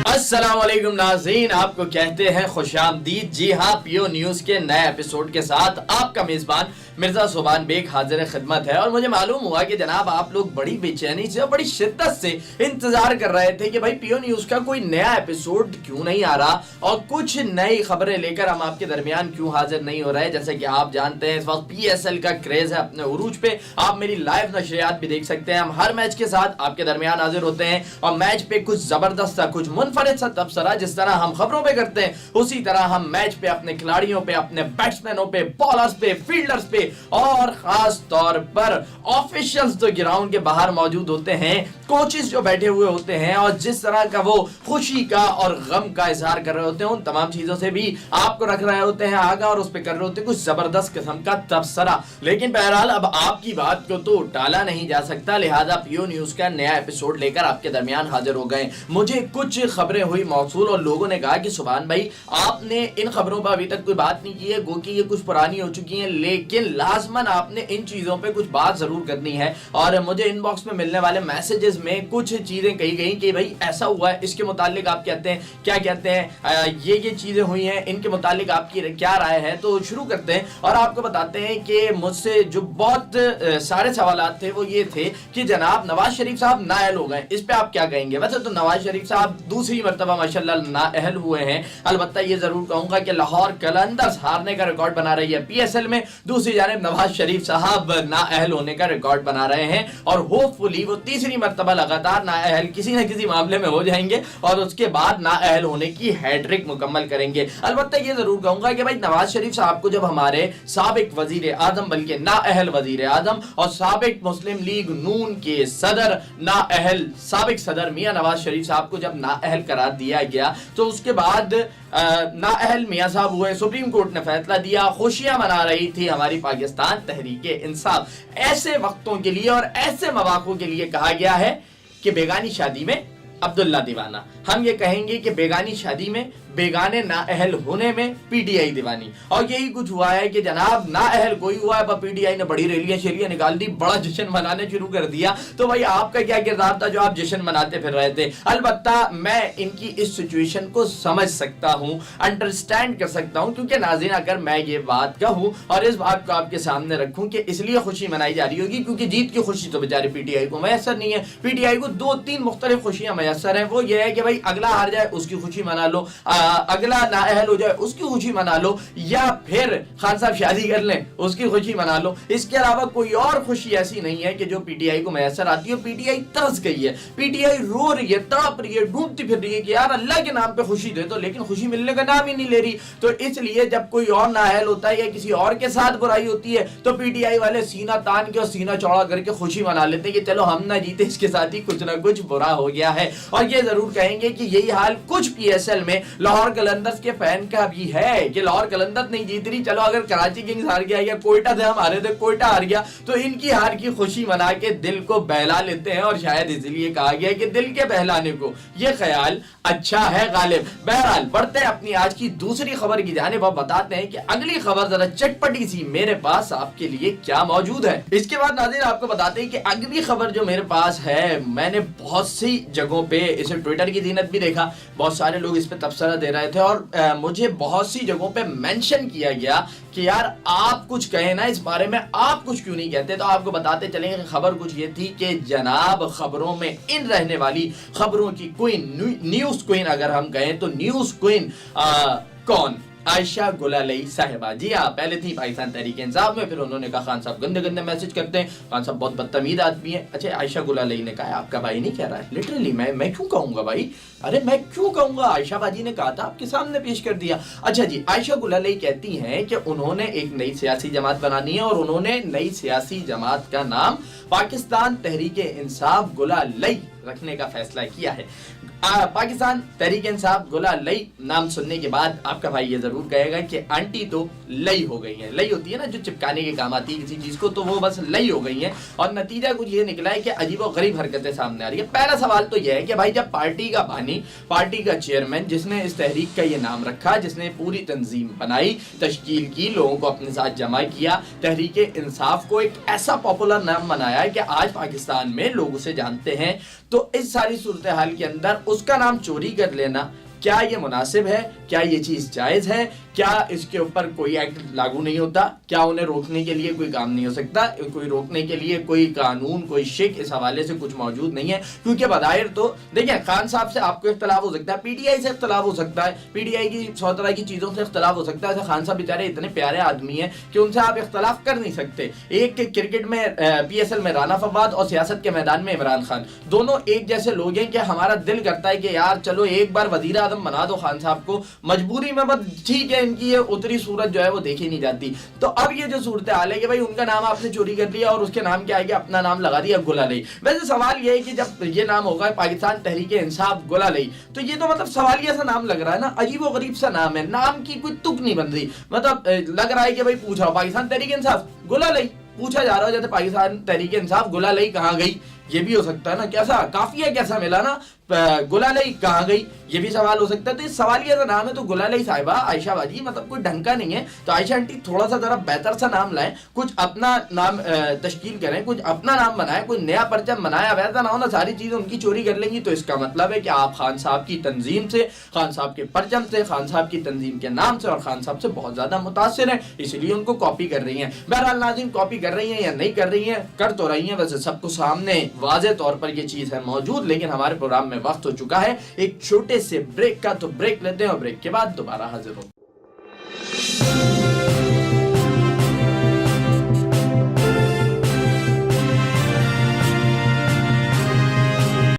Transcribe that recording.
अस्सलामुअलैकुम नाज़रीन, आपको कहते हैं खुशामदीद। जी हाँ, पीओ न्यूज़ के नए एपिसोड के साथ आपका मेज़बान मिर्ज़ा सुभान बेग हाजिर खिदमत है। और मुझे मालूम हुआ कि जनाब आप लोग बड़ी बेचैनी से और बड़ी शिद्दत से इंतजार कर रहे थे कि भाई पीओ न्यूज़ का कोई नया एपिसोड क्यों नहीं आ रहा और कुछ नई खबरें लेकर हम आपके दरमियान क्यों हाजिर नहीं हो रहे। जैसे कि आप जानते हैं इस वक्त PSL का क्रेज है अपने उरूज पे। आप मेरी लाइव नशरियात भी देख सकते हैं। हम हर मैच के साथ आपके दरमियान हाजिर होते हैं और मैच पे कुछ जबरदस्त सा, कुछ मुनफरिद सा तबसरा जिस तरह हम खबरों पे करते हैं, उसी तरह हम मैच पे अपने खिलाड़ियों पे, अपने बैट्समैनों पे, बॉलर्स पे, फील्डर्स पे और खास तौर पर ऑफिशियल्स जो ग्राउंड के बाहर मौजूद होते हैं, कोचेस जो बैठे हुए होते हैं और जिस तरह का वो खुशी का और गम का इजहार कर रहे होते हैं, उन तमाम चीजों से भी आपको रख रहे होते हैं आगा और उस पे कर रहे होते हैं कुछ जबरदस्त किस्म का तबसरा। लेकिन बहरहाल अब आपकी बात को तो टाला नहीं जा सकता, लिहाजा पीओ न्यूज़ का नया एपिसोड लेकर आपके दरमियान हाजिर हो गए। मुझे कुछ खबरें हुई मौसूल और लोगों ने कहा कि सुभान भाई आपने इन खबरों पर अभी तक कोई बात नहीं की है, गो कि ये कुछ पुरानी हो चुकी हैं, लेकिन लाजमन आपने इन चीजों पे कुछ बात जरूर करनी है। और मुझे इनबॉक्स में मिलने वाले मैसेजेस में कुछ चीजें कही गई कि भाई ऐसा हुआ है, इसके मुतालिक आप कहते हैं, क्या कहते हैं, ये चीजें हुई हैं, इनके मुतालिक आपकी क्या राय है। तो शुरू करते हैं और आपको बताते हैं कि मुझसे जो बहुत सारे सवालात थे वो ये थे कि जनाब नवाज शरीफ साहब नाअहल हो गए, इस पे आप क्या कहेंगे। वैसे तो नवाज शरीफ साहब दूसरी मर्तबा माशाल्लाह नाअहल हुए हैं। अलबत्ता ये जरूर कहूंगा कि लाहौर कलंदर्स हारने का रिकॉर्ड बना रही है PSL में, दूसरी जानिब नवाज शरीफ साहब नाअहल होने का रिकॉर्ड बना रहे हैं और होपफुली वो तीसरी मर्तबा लगातार नाअहल किसी न किसी मामले में हो जाएंगे और उसके बाद नाअहल होने की हैट्रिक मुकम्मल करेंगे। अलबत्ता ये जरूर कहूंगा कि भाई नवाज शरीफ साहब को जब हमारे साबिक वजीर आजम, बल्कि नाअहल वजीर आजम और साबिक मुस्लिम लीग नून के सदर नाअहल साबिक सदर मियां नवाज शरीफ साहब को जब नाअहल करार दिया गया तो उसके बाद नाअहल मियां साहब हुए, सुप्रीम कोर्ट ने फैसला दिया, खुशियां मना रही थी हमारी पाकिस्तान तहरीके इंसाफ। ऐसे वक्तों के लिए और ऐसे मौक़ों के लिए कहा गया है कि बेगानी शादी में अब्दुल्ला दीवाना। हम ये कहेंगे कि बेगानी शादी में, बेगाने नाअहल होने में PTI दीवानी। और यही कुछ हुआ है कि जनाब नाअहल कोई हुआ है पर PTI ने बड़ी रैलियां शेलियां निकाल दी, बड़ा जश्न मनाने शुरू कर दिया। तो भाई आपका क्या किरदार था जो आप जश्न मनाते फिर रहे थे। अलबत्ता मैं इनकी इस सिचुएशन को समझ सकता हूं, अंडरस्टैंड कर सकता हूं, क्योंकि नाज़रीन अगर मैं ये बात कहूं और इस बात को आपके सामने रखूं कि इसलिए खुशी मनाई जा रही होगी क्योंकि जीत की खुशी तो बेचारे PTI को मैसर नहीं है। PTI को 2-3 मुख्तलिफ खुशियां मैसर है। वो ये है कि भाई अगला हार जाए उसकी खुशी मना लो, अगला नाअहल हो जाए उसकी खुशी मना लो, या फिर खान साहब शादी कर लें उसकी खुशी मना लो। इसके अलावा कोई और खुशी ऐसी नहीं है कि जो PTI को मैसर आती है। PTI तरस गई है, PTI रो रही है, तड़प रही है, ढूंढती फिर रही है कि यार अल्लाह के नाम पे खुशी दे दो, लेकिन खुशी मिलने का नाम ही नहीं ले रही। तो इसलिए जब कोई और नाअहल होता है या किसी और के साथ बुराई होती है तो PTI वाले सीना तान के और सीना चौड़ा करके खुशी मना लेते हैं कि चलो हम ना जीते, इसके साथ ही कुछ ना कुछ बुरा हो गया है। और ये जरूर कहेंगे कि यही हाल कुछ PSL में लाहौर कलंदर्स के फैन का भी है कि लाहौर कलंदर्स नहीं जीत रही, चलो अगर कराची किंग्स हार गया या कोयटा से हम हारे थे, कोयटा हार गया तो इनकी हार की खुशी मना के दिल को बहला लेते हैं। और शायद इसलिए कहा गया कि दिल के बहलाने को ये ख्याल अच्छा है गालिब। बहरहाल बढ़ते हैं अपनी आज की दूसरी खबर की जानिब और बताते हैं कि अगली खबर जरा चटपटी सी मेरे पास आपके लिए क्या मौजूद है। इसके बाद नाज़रीन आपको बताते हैं कि अगली खबर जो मेरे पास है, मैंने बहुत सी जगहों पे इसे ट्विटर की ज़ीनत भी देखा, बहुत सारे लोग इस पे तबसरा दे रहे थे और मुझे बहुत सी जगहों पे मेंशन किया गया कि यार आप कुछ कहें ना इस बारे में, आप कुछ क्यों नहीं कहते। तो आपको बताते चलेंगे कि खबर कुछ ये थी कि जनाब खबरों में इन रहने वाली खबरों की क्वीन, न्यूज़ क्वीन अगर हम कहें तो न्यूज़ क्वीन कौन, आयशा गुलालई साहिबा। जी हाँ, पहले थी पाकिस्तान तहरीक इंसाफ में, फिर उन्होंने कहा खान साहब गंदे गंदे मैसेज करते हैं, खान साहब बहुत बदतमीज आदमी है। अच्छा, आयशा गुलालई ने कहा आपका भाई नहीं कह रहा है, लिटरली मैं क्यों कहूंगा भाई, अरे मैं क्यों कहूंगा, आयशा बाजी ने कहा था, आपके सामने पेश कर दिया। अच्छा जी, आयशा गुलालई कहती हैं कि उन्होंने एक नई सियासी जमात बनानी है और उन्होंने नई सियासी जमात का नाम पाकिस्तान तहरीक इंसाफ गुलालई रखने का फैसला किया है। पाकिस्तान तहरीक इंसाफ गुला लई नाम सुनने के बाद आपका भाई ये जरूर कहेगा कि आंटी तो लई हो गई है। लई होती है ना जो चिपकाने के काम आती है किसी चीज को, तो वो बस लई हो गई है और नतीजा कुछ ये निकला है कि अजीब और गरीब हरकतें सामने आ रही है। पहला सवाल तो यह है कि भाई जब पार्टी का बानी, पार्टी का चेयरमैन, जिसने इस तहरीक का ये नाम रखा, जिसने पूरी तंजीम बनाई, तश्कील की, लोगों को अपने साथ जमा किया, तहरीक इंसाफ को एक ऐसा पॉपुलर नाम बनाया है कि आज पाकिस्तान में लोग उसे जानते हैं, तो इस सारी सूरत हाल के अंदर उसका नाम चोरी कर लेना, क्या ये मुनासिब है? क्या ये चीज़ जायज़ है? क्या इसके ऊपर कोई एक्ट लागू नहीं होता? क्या उन्हें रोकने के लिए कोई काम नहीं हो सकता? कोई रोकने के लिए कोई कानून, कोई शिक इस हवाले से कुछ मौजूद नहीं है? क्योंकि बज़ाहिर तो देखिए, खान साहब से आपको इख्तलाफ हो सकता है, पीटीआई से इख्तलाफ हो सकता है, पीटीआई की 100 तरह की चीज़ों से इख्तलाफ हो सकता है। खान साहब बेचारे इतने प्यारे आदमी हैं कि उनसे आप इख्तलाफ कर नहीं सकते। एक क्रिकेट में PSL में राना फवाद और सियासत के मैदान में इमरान खान, दोनों एक जैसे लोग हैं कि हमारा दिल करता है कि यार चलो एक बार वज़ीर आज़म बना दो खान साहब को, मजबूरी में बस ठीक है, इनकी ये उतरी सूरत जो है वो देखी नहीं जाती। तो अब ये जो सूरत हाल है कि भाई उनका नाम आपने चोरी कर लिया और उसके नाम के आगे अपना नाम लगा दिया गुला लई। वैसे सवाल ये है कि जब ये नाम होगा पाकिस्तान तहरीक इंसाफ गुला लई, तो ये तो मतलब सवालिया सा नाम लग रहा है ना, अजीब व गरीब सा नाम है, नाम की कोई तुक नहीं बन रही। मतलब लग रहा है कि भाई पूछा हो पाकिस्तान तहरीक इंसाफ गुला लई, पूछा जा रहा है जैसे पाकिस्तान तहरीक इंसाफ गुला लई कहाँ गई, ये भी हो सकता है ना, कैसा काफिया कैसा मिला ना, गुला लई कहाँ गई, ये भी सवाल हो सकता है। तो इस सवालिया का नाम है तो गुला लई साहिबा, आयशा बाजी, मतलब कोई ढंग का नहीं है। तो आयशा आंटी थोड़ा सा जरा बेहतर सा नाम लाएं, कुछ अपना नाम तश्कील करें, कुछ अपना नाम बनाएं, कोई नया परचम बनाया, वैसा ना हो ना सारी चीजें उनकी चोरी कर लेंगी। तो इसका मतलब है कि आप खान साहब की तंजीम से, खान साहब के परचम से, खान साहब की तंजीम के नाम से और खान साहब से बहुत ज्यादा मुतासिर है, इसलिए उनको कॉपी कर रही है। बहरहाल नाज़रीन, कॉपी कर रही है या नहीं कर रही है, कर तो रही है, वैसे सबको सामने वाज़ेह तौर पर ये चीज है मौजूद। लेकिन हमारे प्रोग्राम में वक्त हो चुका है एक छोटे से ब्रेक का, तो ब्रेक लेते हैं और ब्रेक के बाद दोबारा हाजिर होते हैं।